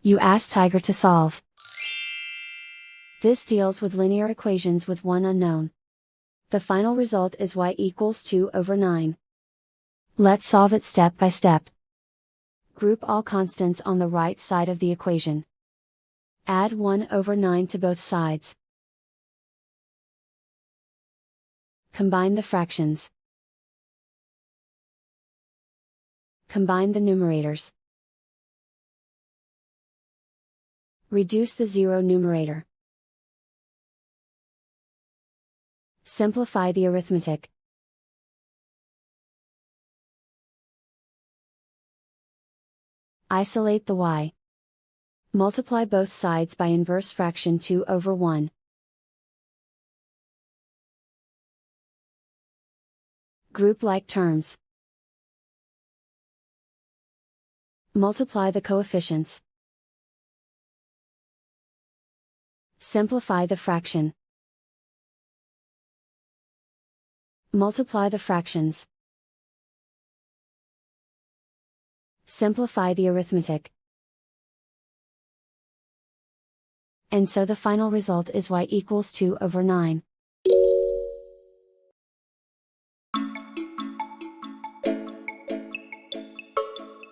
You ask Tiger to solve. This deals with linear equations with one unknown. The final result is y equals 2 over 9. Let's solve it step by step. Group all constants on the right side of the equation. Add 1 over 9 to both sides. Combine the fractions. Combine the numerators. Reduce the zero numerator. Simplify the arithmetic. Isolate the y. Multiply both sides by inverse fraction 2 over 1. Group like terms. Multiply the coefficients. Simplify the fraction. Multiply the fractions. Simplify the arithmetic. And so the final result is y equals 2 over 9.